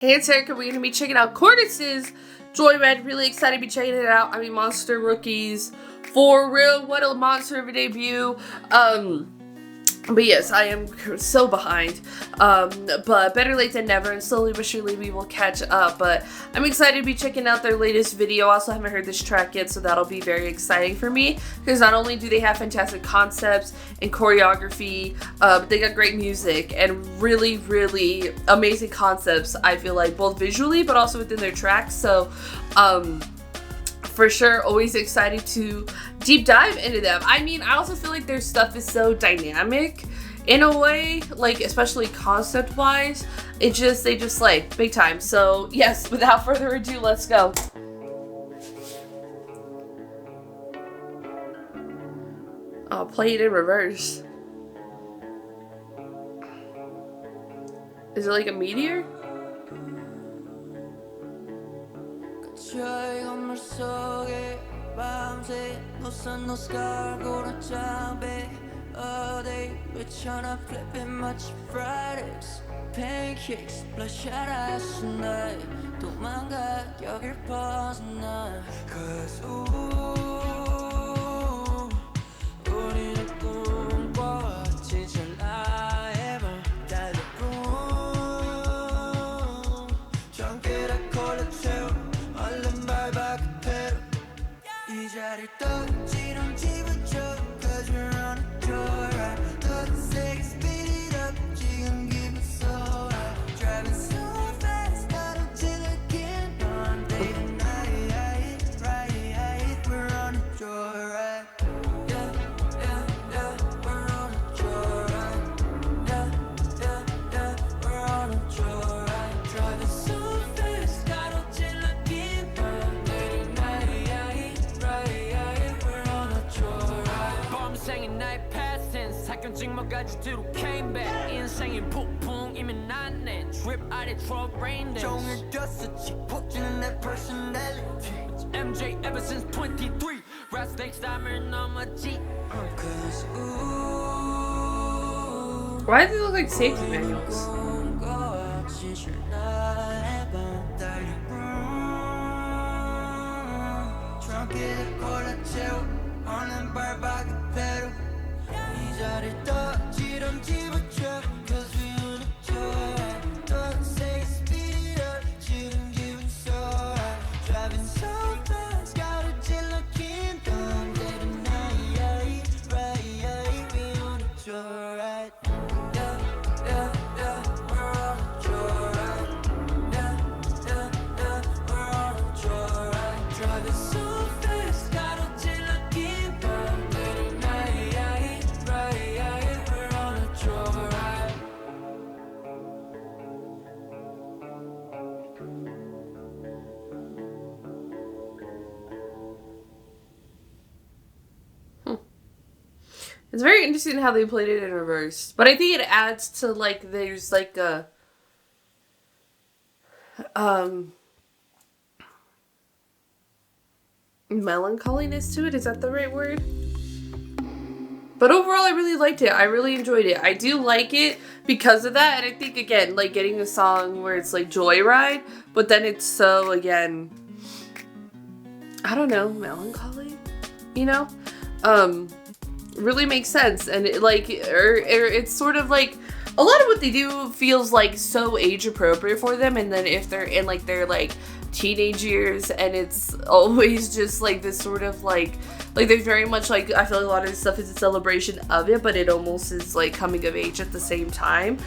Hey, it's Erika. We're going to be checking out CORTIS's JoyRide. Really excited to be checking it out. I mean, Monster Rookies. For real, what a monster of a debut. But yes, I am so behind. But better late than never, and slowly but surely we will catch up. But I'm excited to be checking out their latest video. I also haven't heard this track yet, so that'll be very exciting for me. Because not only do they have fantastic concepts and choreography, but they got great music and really, really amazing concepts, I feel like, both visually but also within their tracks. So, for sure, always excited to deep dive into them. I mean, I also feel like their stuff is so dynamic in a way, like especially concept wise. They just like big time. So yes, without further ado, let's go. I'll play it in reverse. Is it like a meteor? 밤새 노스갈고른 잠에 all day 외쳐나 flipping much Fridays pancakes bloodshot eyes tonight 도망가 여길 벗어나 cause 우리는 꿈꿔 진짜 나의 맘 달려뿐 전기를 걸어채워 얼른 밟아 그대로 이 자리를 떠지는 집어줘 Cause we're on a joyride 더 세게 speed it up 지금 기분 so high Driving so fast 가로질러 긴 넌 day to night right We're on a joyride Yeah, yeah, yeah We're on a joyride Yeah, yeah, yeah We're on a joyride Driving so fast 가로질러 긴 넌 day to night 인생의 나의 past tense 사견직 뭐가지 뒤로 came back 인생의 폭풍이면 나네 drip 아래 drop rain dance 종일 꼈었지 폭주는 내 personality MJ ever since 23 rap stakes 담을 넘었지 Cause Why do they look like safety manuals? 얼른 밟아 그대로 이 자리를 떠지름 집어줘 Cause we on a joyride 더 세게 speed it up 지금 기분 so high Driving so fast 가로질러 긴 넌 day to night right We on a joyride Yeah, yeah, yeah We're on a joyride Yeah, yeah, yeah We're on a joyride Driving so fast 가로질러 It's very interesting how they played it in reverse. But I think it adds to, like, there's, like, a... melancholiness to it. Is that the right word? But overall, I really liked it. I really enjoyed it. I do like it because of that. And I think, again, like, getting a song where it's, like, Joyride, but then it's so, again... I don't know, melancholy? You know? Really makes sense, and it, like, it's sort of like a lot of what they do feels like so age appropriate for them, and then if they're in like their like teenage years, and it's always just like this sort of like there's very much like I feel like a lot of this stuff is a celebration of it, but it almost is like coming of age at the same time.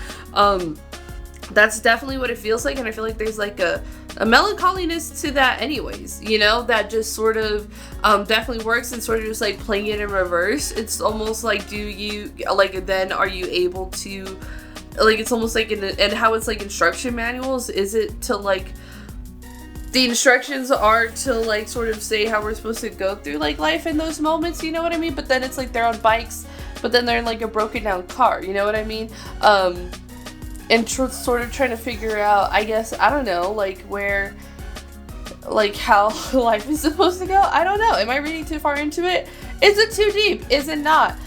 That's definitely what it feels like, and I feel like there's like a melancholiness to that anyways, you know, that just sort of definitely works, and sort of just like playing it in reverse. It's almost like, do you like, then are you able to, like, it's almost like and how it's like instruction manuals, is it to like, the instructions are to like sort of say how we're supposed to go through like life in those moments, you know what I mean? But then it's like they're on bikes, but then they're in like a broken down car, you know what I mean? And sort of trying to figure out, I guess, I don't know, like where, like how life is supposed to go. I don't know. Am I reading too far into it? Is it too deep? Is it not?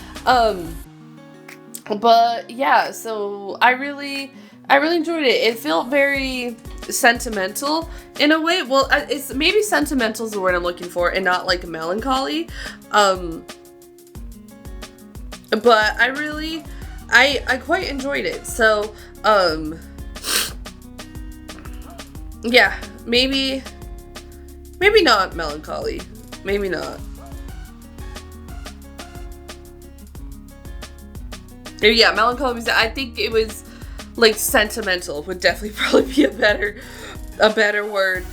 But yeah, so I really enjoyed it. It felt very, sentimental in a way. Well, it's maybe sentimental is the word I'm looking for, and not like melancholy. But I quite enjoyed it. So, yeah, maybe not melancholy. Maybe not. Yeah, melancholy music. I think it was like sentimental would definitely probably be a better word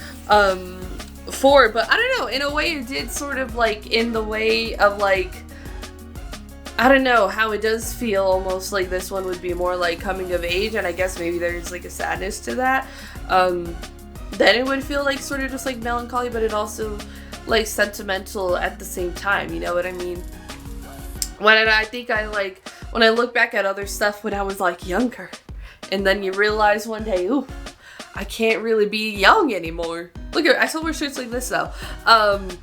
for it. But I don't know, in a way it did sort of like in the way of like, I don't know, how it does feel almost like this one would be more like coming of age, and I guess maybe there's like a sadness to that. Then it would feel like sort of just like melancholy, but it also like sentimental at the same time, you know what I mean? When I look back at other stuff when I was like younger, and then you realize one day, ooh, I can't really be young anymore. Look at, I still wear shirts like this though. And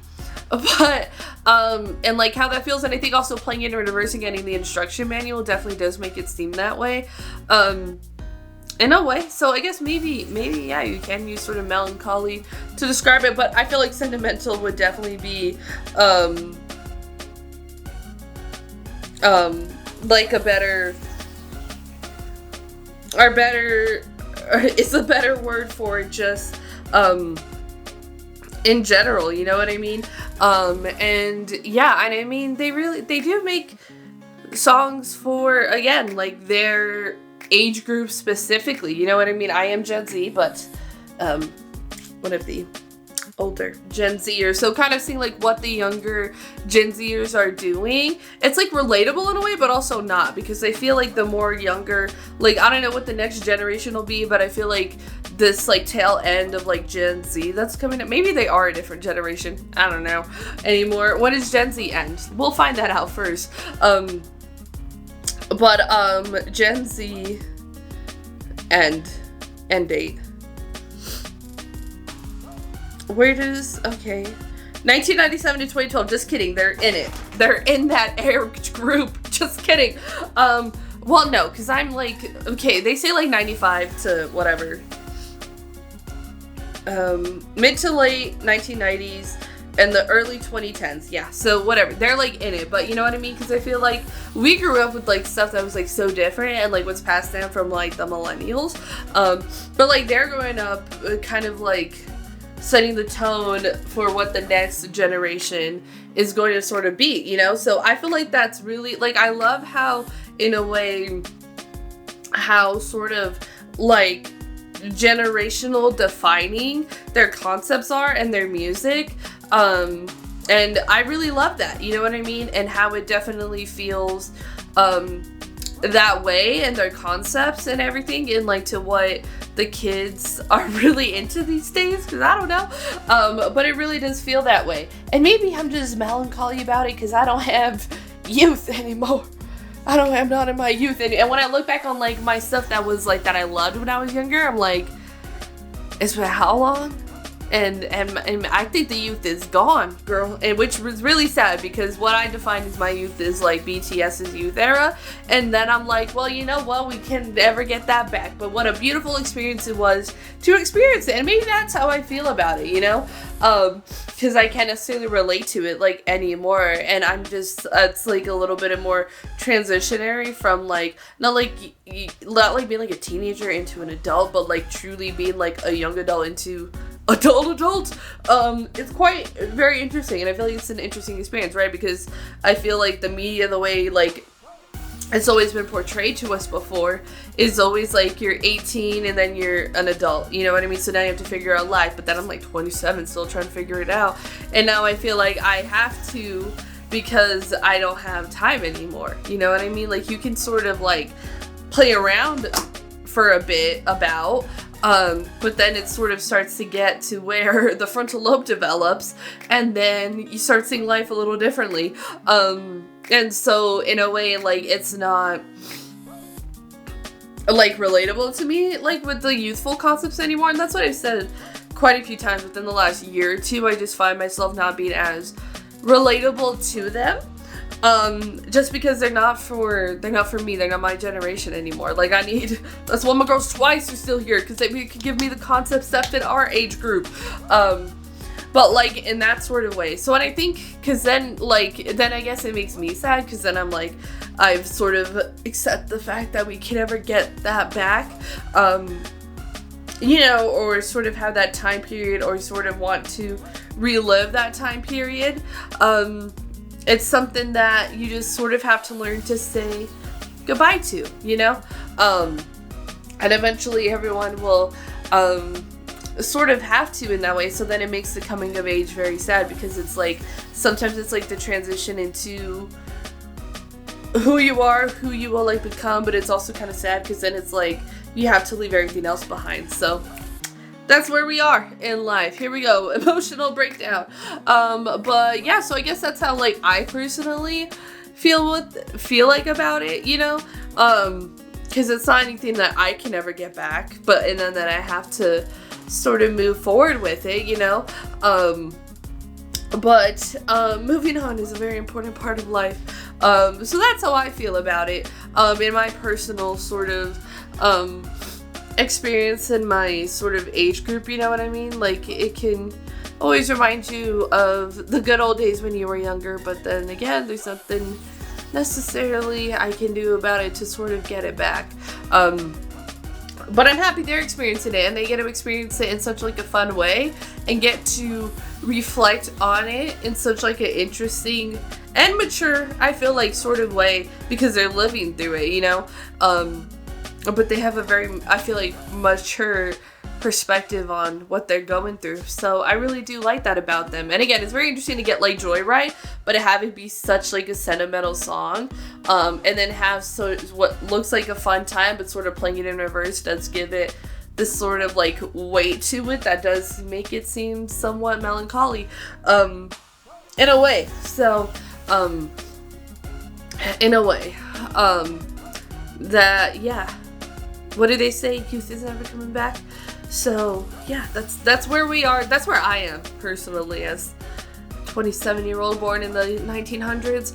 like how that feels, and I think also playing it in reverse and getting the instruction manual definitely does make it seem that way. In a way, so I guess maybe yeah, you can use sort of melancholy to describe it, but I feel like sentimental would definitely be like a better it's a better word for it, just in general, you know what I mean? And yeah, and I mean they do make songs for, again, like their age group specifically, you know what I mean? I am Gen Z, but one of the older Gen Zers, so kind of seeing like what the younger Gen Zers are doing, it's like relatable in a way, but also not, because I feel like the more younger, like I don't know what the next generation will be, but I feel like this like tail end of like Gen Z that's coming up, maybe they are a different generation, I don't know anymore. When does Gen Z end? We'll find that out first. But Gen Z end date. Where does, okay, 1997 to 2012, just kidding, they're in it. They're in that age group, just kidding. Well, no, because I'm like, okay, they say like 95 to whatever. Mid to late 1990s and the early 2010s, yeah, so whatever, they're like in it, but you know what I mean, because I feel like we grew up with like stuff that was like so different and like what's passed down from like the millennials, but like they're growing up kind of like setting the tone for what the next generation is going to sort of be, you know? So I feel like that's really, like, I love how, in a way, how sort of, like, generational defining their concepts are and their music. And I really love that, you know what I mean? And how it definitely feels, that way, and their concepts and everything, and like to what the kids are really into these days, because I don't know, but it really does feel that way. And maybe I'm just melancholy about it because I don't have youth anymore. I'm not in my youth, and when I look back on like my stuff that was like that I loved when I was younger, I'm like, it's been how long? And I think the youth is gone, girl, and which was really sad, because what I define as my youth is like BTS's youth era, and then I'm like, well, you know what, we can never get that back, but what a beautiful experience it was to experience it, and maybe that's how I feel about it, you know, because I can't necessarily relate to it like anymore, and I'm just, it's like a little bit of more transitionary from like, not like being like a teenager into an adult, but like truly being like a young adult into adult. It's quite very interesting, and I feel like it's an interesting experience, right? Because I feel like the media, the way like it's always been portrayed to us before, is always like you're 18 and then you're an adult, you know what I mean? So now you have to figure out life, but then I'm like 27 still trying to figure it out, and now I feel like I have to, because I don't have time anymore, you know what I mean? Like you can sort of like play around for a bit about, but then it sort of starts to get to where the frontal lobe develops, and then you start seeing life a little differently. And so in a way, like, it's not like relatable to me, like with the youthful concepts anymore. And that's what I've said quite a few times within the last year or two. I just find myself not being as relatable to them. just because they're not for me, they're not my generation anymore. Like, that's one of my girls twice who's still here, because they could give me the concepts that fit our age group. But like in that sort of way. So, and I think, because then I guess it makes me sad, because then I'm like, I've sort of accept the fact that we can never get that back, you know, or sort of have that time period, or sort of want to relive that time period. It's something that you just sort of have to learn to say goodbye to, you know? And eventually everyone will sort of have to in that way. So then it makes the coming of age very sad, because it's like, sometimes it's like the transition into who you are, who you will like become, but it's also kind of sad, because then it's like you have to leave everything else behind. So that's where we are in life. Here we go. Emotional breakdown. But yeah, so I guess that's how like I personally feel like about it, you know? Because it's not anything that I can ever get back, and then that I have to sort of move forward with it, you know? But moving on is a very important part of life. So that's how I feel about it. In my personal sort of experience in my sort of age group, you know what I mean? Like, it can always remind you of the good old days when you were younger, but then again, there's nothing necessarily I can do about it to sort of get it back. But I'm happy they're experiencing it, and they get to experience it in such like a fun way, and get to reflect on it in such like an interesting and mature, I feel like, sort of way, because they're living through it, you know? But they have a very, I feel like, mature perspective on what they're going through. So I really do like that about them. And again, it's very interesting to get like JoyRide, but to have it be such like a sentimental song, and then have what looks like a fun time, but sort of playing it in reverse does give it this sort of like weight to it that does make it seem somewhat melancholy, in a way. So, in a way, that, yeah. What do they say? Youth is never coming back. So yeah, that's where we are. That's where I am personally, as 27-year-old born in the 1900s.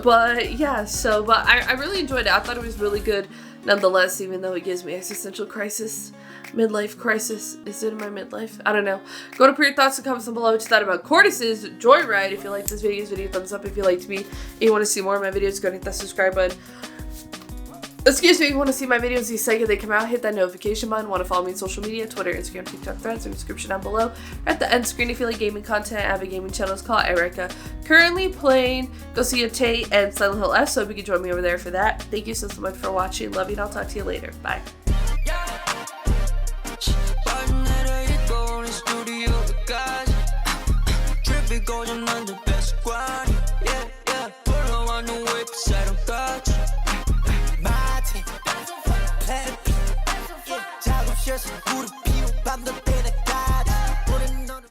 But yeah, but I really enjoyed it. I thought it was really good nonetheless, even though it gives me existential crisis, midlife crisis. Is it in my midlife? I don't know. Go to put your thoughts and comments down below what you thought about Courtis's JoyRide. If you liked this video, thumbs up. If you liked me and you want to see more of my videos, go and hit that subscribe button. Excuse me, if you want to see my videos the second they come out, hit that notification button. Want to follow me on social media, Twitter, Instagram, TikTok, Threads, in the description down below. At the end screen, if you like gaming content, I have a gaming channel. It's called Erika. Currently playing Garcia Tate and Silent Hill F, so hope you can join me over there for that. Thank you so much for watching. Love you, and I'll talk to you later. Bye. Just